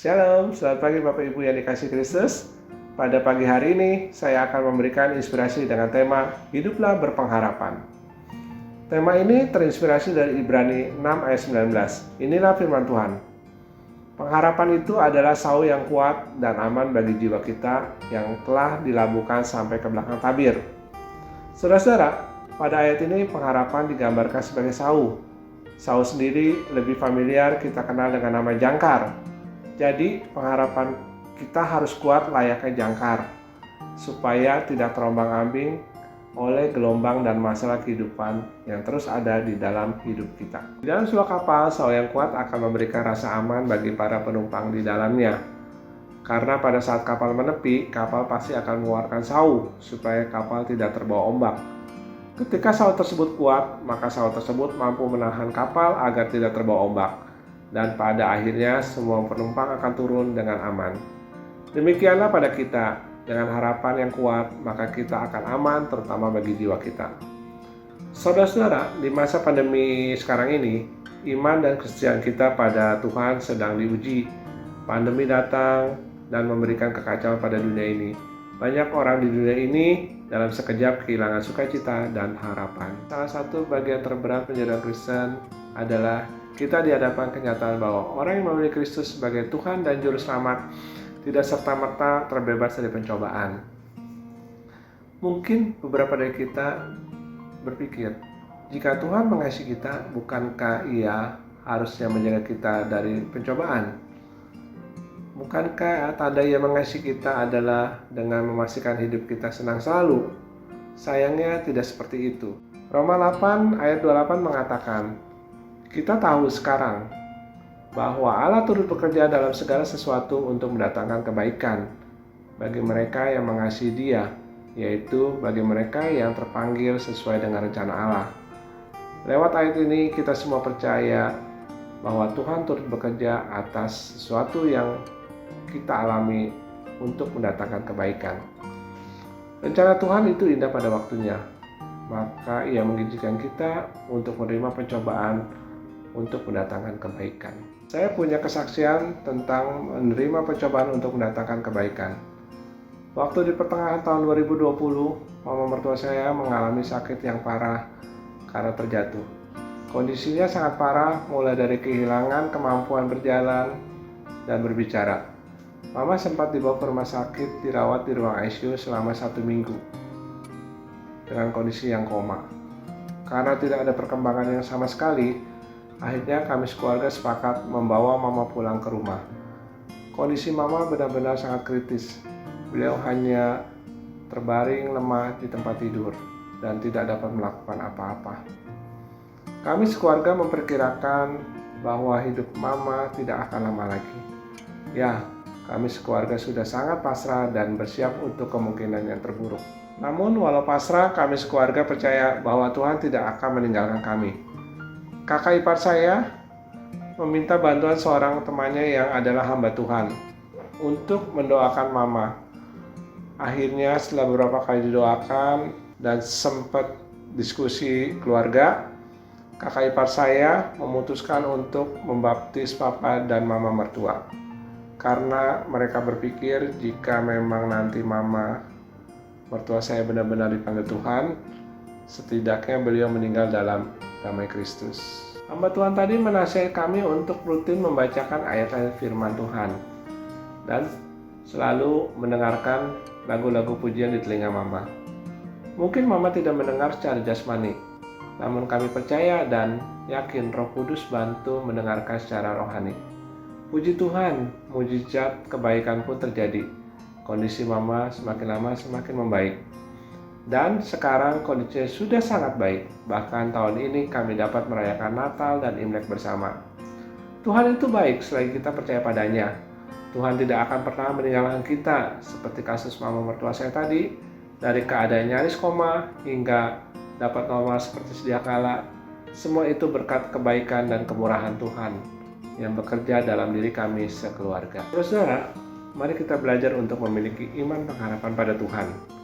Shalom, selamat pagi Bapak Ibu yang dikasihi Kristus. Pada pagi hari ini, saya akan memberikan inspirasi dengan tema Hiduplah Berpengharapan. Tema ini terinspirasi dari Ibrani 6 ayat 19. Inilah firman Tuhan. Pengharapan itu adalah sau yang kuat dan aman bagi jiwa kita yang telah dilabuhkan sampai ke belakang tabir. Saudara-saudara, pada ayat ini pengharapan digambarkan sebagai sau. Sau sendiri lebih familiar kita kenal dengan nama jangkar. Jadi pengharapan kita harus kuat layaknya jangkar, supaya tidak terombang-ambing oleh gelombang dan masalah kehidupan yang terus ada di dalam hidup kita. Di dalam sebuah kapal, sau yang kuat akan memberikan rasa aman bagi para penumpang di dalamnya. Karena pada saat kapal menepi, kapal pasti akan mengeluarkan sau, supaya kapal tidak terbawa ombak. Ketika sau tersebut kuat, maka sau tersebut mampu menahan kapal agar tidak terbawa ombak. Dan pada akhirnya semua penumpang akan turun dengan aman. Demikianlah pada kita, dengan harapan yang kuat, maka kita akan aman terutama bagi jiwa kita. Saudara-saudara, di masa pandemi sekarang ini, iman dan kesetiaan kita pada Tuhan sedang diuji. Pandemi datang dan memberikan kekacauan pada dunia ini. Banyak orang di dunia ini dalam sekejap kehilangan sukacita dan harapan. Salah satu bagian terberat menjadi Kristen adalah kita dihadapkan kenyataan bahwa orang yang memilih Kristus sebagai Tuhan dan Juru Selamat tidak serta-merta terbebas dari pencobaan. Mungkin beberapa dari kita berpikir, jika Tuhan mengasihi kita, bukankah Ia harusnya menjaga kita dari pencobaan? Bukankah tanda Ia mengasihi kita adalah dengan memastikan hidup kita senang selalu? Sayangnya tidak seperti itu. Roma 8 ayat 28 mengatakan, kita tahu sekarang bahwa Allah turut bekerja dalam segala sesuatu untuk mendatangkan kebaikan bagi mereka yang mengasihi Dia, yaitu bagi mereka yang terpanggil sesuai dengan rencana Allah. Lewat ayat ini kita semua percaya bahwa Tuhan turut bekerja atas sesuatu yang kita alami untuk mendatangkan kebaikan. Rencana Tuhan itu indah pada waktunya, maka Ia mengizinkan kita untuk menerima pencobaan untuk mendatangkan kebaikan. Saya punya kesaksian tentang menerima pencobaan untuk mendatangkan kebaikan. Waktu di pertengahan tahun 2020, mama mertua saya mengalami sakit yang parah karena terjatuh. Kondisinya sangat parah, mulai dari kehilangan kemampuan berjalan dan berbicara. Mama sempat dibawa ke rumah sakit, dirawat di ruang ICU selama 1 minggu dengan kondisi yang koma. Karena tidak ada perkembangan yang sama sekali, akhirnya kami sekeluarga sepakat membawa mama pulang ke rumah. Kondisi mama benar-benar sangat kritis. Beliau hanya terbaring lemah di tempat tidur dan tidak dapat melakukan apa-apa. Kami sekeluarga memperkirakan bahwa hidup mama tidak akan lama lagi. Ya, kami sekeluarga sudah sangat pasrah dan bersiap untuk kemungkinan yang terburuk. Namun walau pasrah, kami sekeluarga percaya bahwa Tuhan tidak akan meninggalkan kami. Kakak ipar saya meminta bantuan seorang temannya yang adalah hamba Tuhan untuk mendoakan mama. Akhirnya setelah beberapa kali didoakan dan sempat diskusi keluarga, kakak ipar saya memutuskan untuk membaptis papa dan mama mertua. Karena mereka berpikir jika memang nanti mama mertua saya benar-benar dipanggil Tuhan, setidaknya beliau meninggal dalam damai Kristus. Hamba Tuhan tadi menasihati kami untuk rutin membacakan ayat-ayat firman Tuhan dan selalu mendengarkan lagu-lagu pujian di telinga mama. Mungkin mama tidak mendengar secara jasmani, namun kami percaya dan yakin Roh Kudus bantu mendengarkan secara rohani. Puji Tuhan, mujizat kebaikan pun terjadi. Kondisi mama semakin lama semakin membaik. Dan sekarang kondisinya sudah sangat baik. Bahkan tahun ini kami dapat merayakan Natal dan Imlek bersama. Tuhan itu baik selagi kita percaya padanya. Tuhan tidak akan pernah meninggalkan kita, seperti kasus mama mertua saya tadi, dari keadaan nyaris koma hingga dapat normal seperti sedia kala. Semua itu berkat kebaikan dan kemurahan Tuhan yang bekerja dalam diri kami sekeluarga. Saudara, mari kita belajar untuk memiliki iman pengharapan pada Tuhan.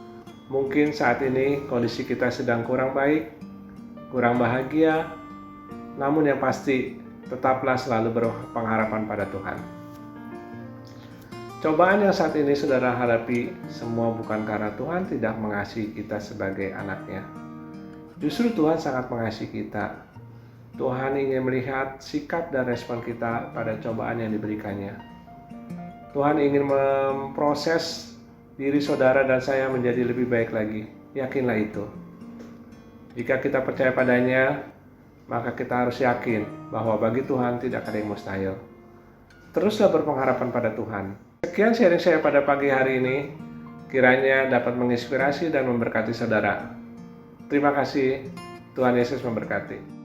Mungkin saat ini kondisi kita sedang kurang baik, kurang bahagia, namun yang pasti tetaplah selalu berpengharapan pada Tuhan. Cobaan yang saat ini saudara hadapi semua bukan karena Tuhan tidak mengasihi kita sebagai anaknya. Justru Tuhan sangat mengasihi kita. Tuhan ingin melihat sikap dan respon kita pada cobaan yang diberikannya. Tuhan ingin memproses diri saudara dan saya menjadi lebih baik lagi. Yakinlah itu. Jika kita percaya padanya, maka kita harus yakin bahwa bagi Tuhan tidak ada yang mustahil. Teruslah berpengharapan pada Tuhan. Sekian sharing saya pada pagi hari ini. Kiranya dapat menginspirasi dan memberkati saudara. Terima kasih. Tuhan Yesus memberkati.